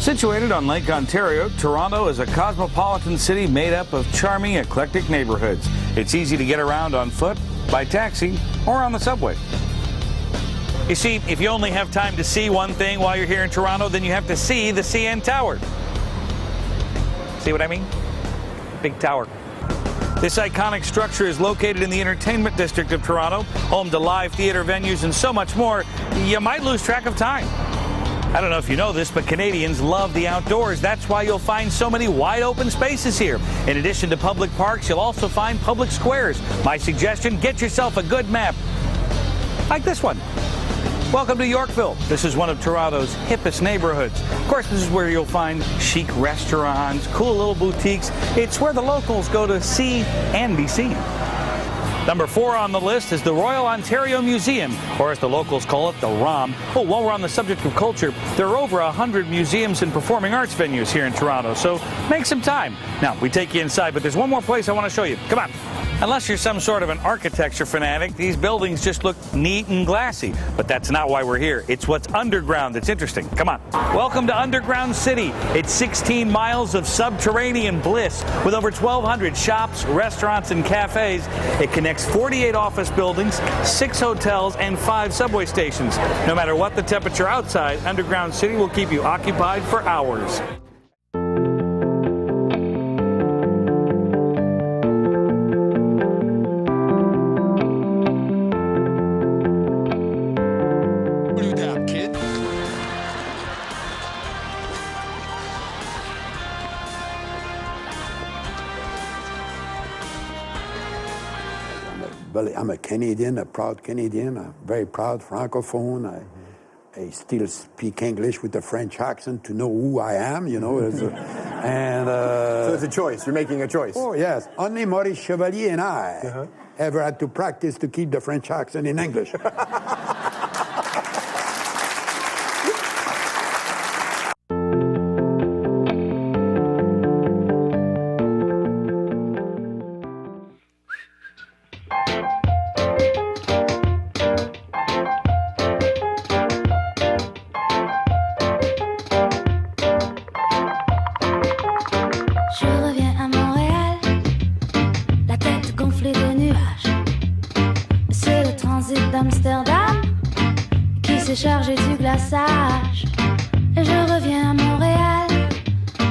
Situated on Lake Ontario, Toronto is a cosmopolitan city made up of charming, eclectic neighborhoods. It's easy to get around on foot, by taxi, or on the subway. You see, if you only have time to see one thing while you're here in Toronto, then you have to see the CN Tower. See what I mean? Big tower. This iconic structure is located in the entertainment district of Toronto, home to live theater venues and so much more. You might lose track of time. I don't know if you know this, but Canadians love the outdoors. That's why you'll find so many wide open spaces here. In addition to public parks, you'll also find public squares. My suggestion, get yourself a good map, like this one. Welcome to Yorkville. This is one of Toronto's hippest neighborhoods. Of course, this is where you'll find chic restaurants, cool little boutiques. It's where the locals go to see and be seen. Number 4 on the list is the Royal Ontario Museum, or as the locals call it, the ROM. Oh, while we're on the subject of culture, there are over 100 museums and performing arts venues here in Toronto, so make some time. Now, we take you inside, but there's one more place I want to show you. Come on. Unless you're some sort of an architecture fanatic, these buildings just look neat and glassy. But that's not why we're here. It's what's underground that's interesting. Come on. Welcome to Underground City. It's 16 miles of subterranean bliss with over 1,200 shops, restaurants, and cafes. It connects 48 office buildings, 6 hotels, and 5 subway stations. No matter what the temperature outside, Underground City will keep you occupied for hours. I'm a Canadian, a proud Canadian. I'm very proud Francophone. I still speak English with a French accent to know who I am, you know. So it's a choice. You're making a choice. Oh, yes. Only Maurice Chevalier and I ever had to practice to keep the French accent in English. d'Amsterdam qui s'est chargé du glaçage. Et je reviens à Montréal,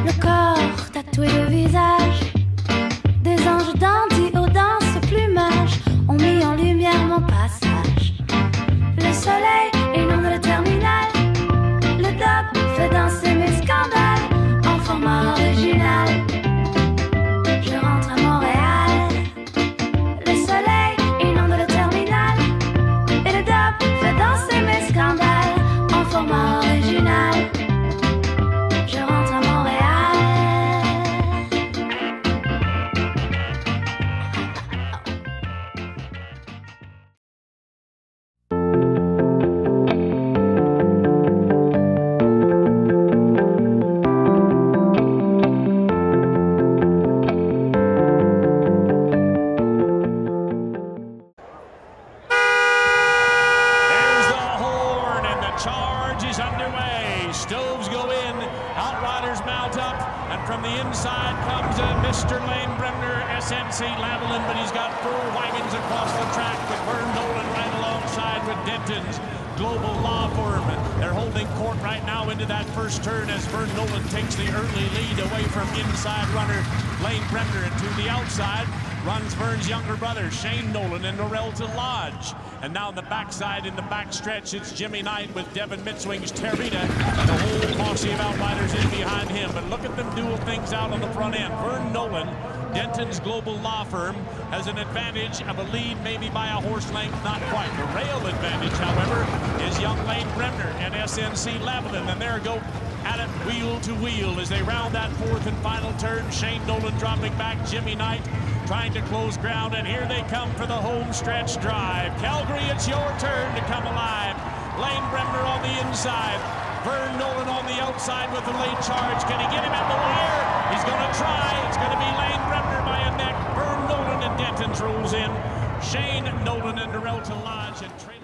le corps tatoué de visage. Des anges dandys aux danses plumages ont mis en lumière mon passage. Le soleil inonde le terminal, le dub fait danser mes scandales en format original. Je rentre à Montréal, le soleil inonde le terminal et le dub fait danser mes scandales en format original. Je rentre à Montréal. Charge is underway. Stoves go in. Outriders mount up. And from the inside comes Mr. Lane Bremner, SNC Lavalin, but he's got 4 wagons across the track with Vern Nolan right alongside with Dentons Global Law Firm. They're holding court right now into that first turn as Vern Nolan takes the early lead away from inside runner Lane Bremner, and to the outside runs Vern's younger brother, Shane Nolan, and Norelta Lodge. And now on the backside, in the backstretch, it's Jimmy Knight with Devin Mitzwing's Terita, and the whole posse of Outriders in behind him. But look at them duel things out on the front end. Vern Nolan, Dentons Global Law Firm, has an advantage of a lead, maybe by a horse length, not quite. The rail advantage, however, is young Lane Bremner and SNC Lavalin, and there go at it wheel to wheel as they round that 4th and final turn. Shane Nolan dropping back, Jimmy Knight trying to close ground, and here they come for the home stretch drive. Calgary, it's your turn to come alive. Lane Bremner on the inside, Vern Nolan on the outside with the late charge. Can he get him at the wire? He's going to try. It's going to be Lane Bremner by a neck. Vern Nolan and Dentons rolls in. Shane Nolan and Norelta Lodge and trailing.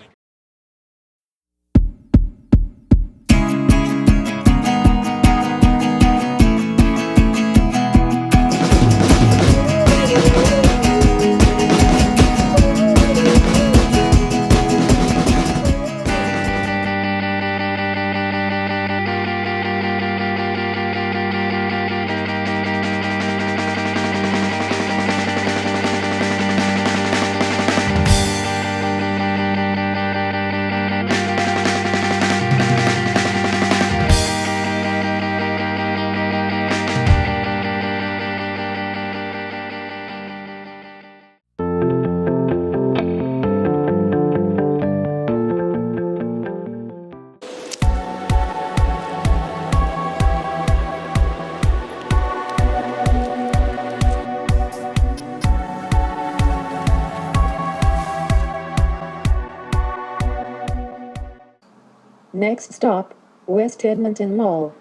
Next stop, West Edmonton Mall.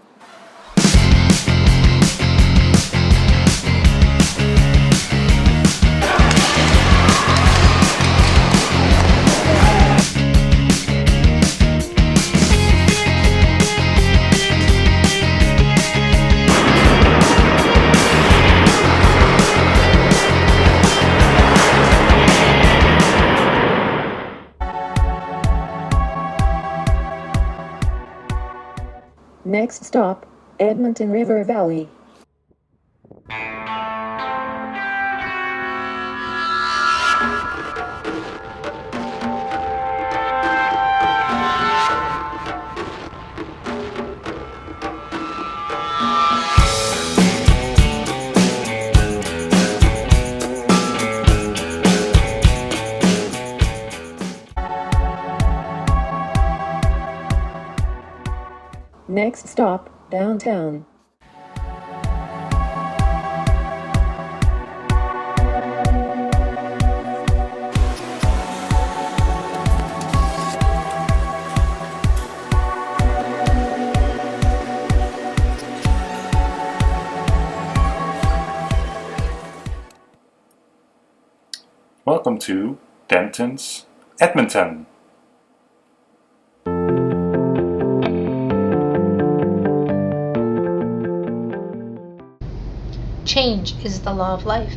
Next stop, Edmonton River Valley. Next stop, downtown. Welcome to Dentons Edmonton. Change is the law of life,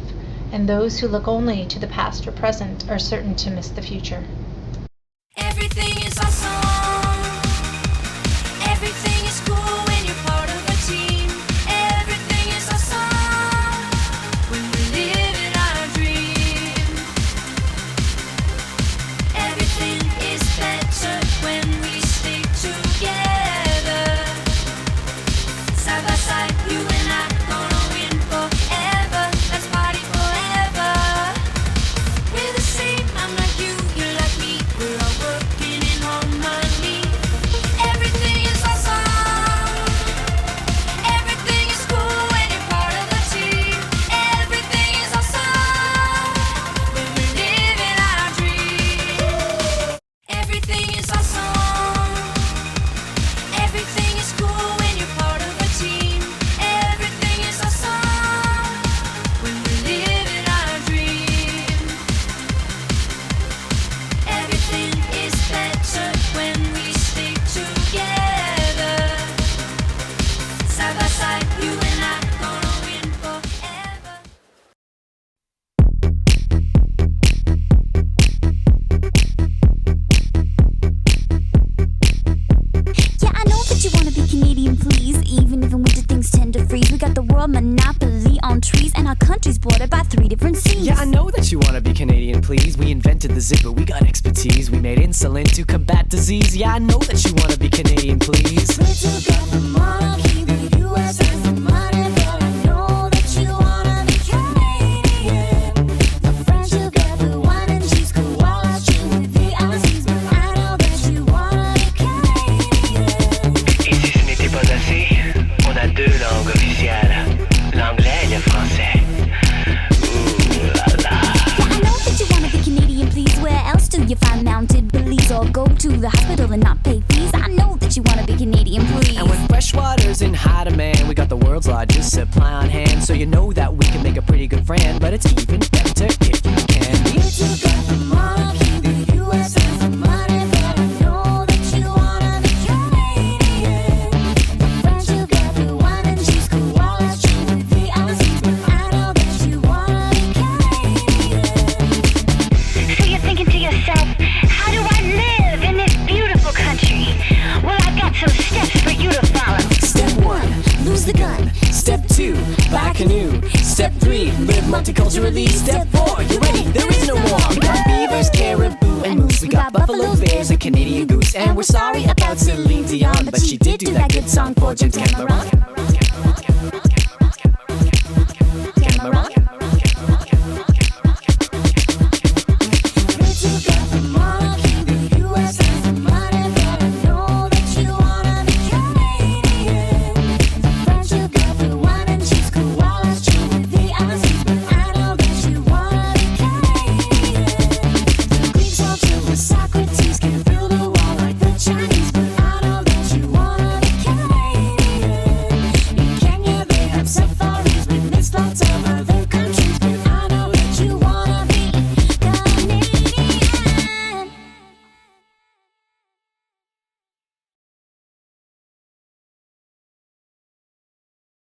and those who look only to the past or present are certain to miss the future. Everything is awesome. Everything is cool when you're part of a team. Everything is awesome when we're living our dream. Everything is better when we stick together. Side by side, you and I gonna win forever. Let's party forever. We're the same, I'm like you, you're like me. We're all working in harmony. Everything is awesome. Everything is cool when you're part of a team. Everything is awesome when we're living our dream. Everything is awesome. Everything is cool when you're part of a team. Everything is awesome when we're living our dream. Everything is better when we stick together. Side by side, you and I gonna win forever. Yeah, I know that you wanna be Canadian, please. Even if in winter things tend to freeze, we got the world monopoly on trees, and our country's bordered by 3 different seas. Yeah, I know that you wanna be Canadian, please. We invented the zipper, we got expertise. We made insulin to combat disease. Yeah, I know that you wanna be Canadian, please. We took out the monarchy, the US has the money, but I know that you wanna be Canadian. The French took out the wine and cheese, koalas chew with the Aussies, but I know that you wanna be Canadian. Et si ce n'était pas assez, on a 2 langues officielles, l'anglais et le français. Ooh la la. Yeah, I know that you wanna be Canadian, please. Where else do you find mounted police or go to the hospital and not pay fees? I know that you wanna be Canadian, please. And when fresh water's in high demand, we got the world's largest supply on hand. So you know that we can make a pretty good friend, but it's even better if you can. We took out the monarchy, the US has the money, but I know that you wanna be Canadian. The French took out the wine and cheese, koalas chew with the Aussies, but I know that you wanna be Canadian. So you're thinking to yourself, how do I live in this beautiful country? Well, I've got some steps for you to follow. Step 1, lose the gun. Step 2, buy a canoe. Step 3, live multiculturally. Step 4, you ready? There is no war. We got beavers, caribou, and moose. We got buffalo bears and Canadian goose. And we're sorry about Celine Dion, but she did do that good song for Dentons Canada.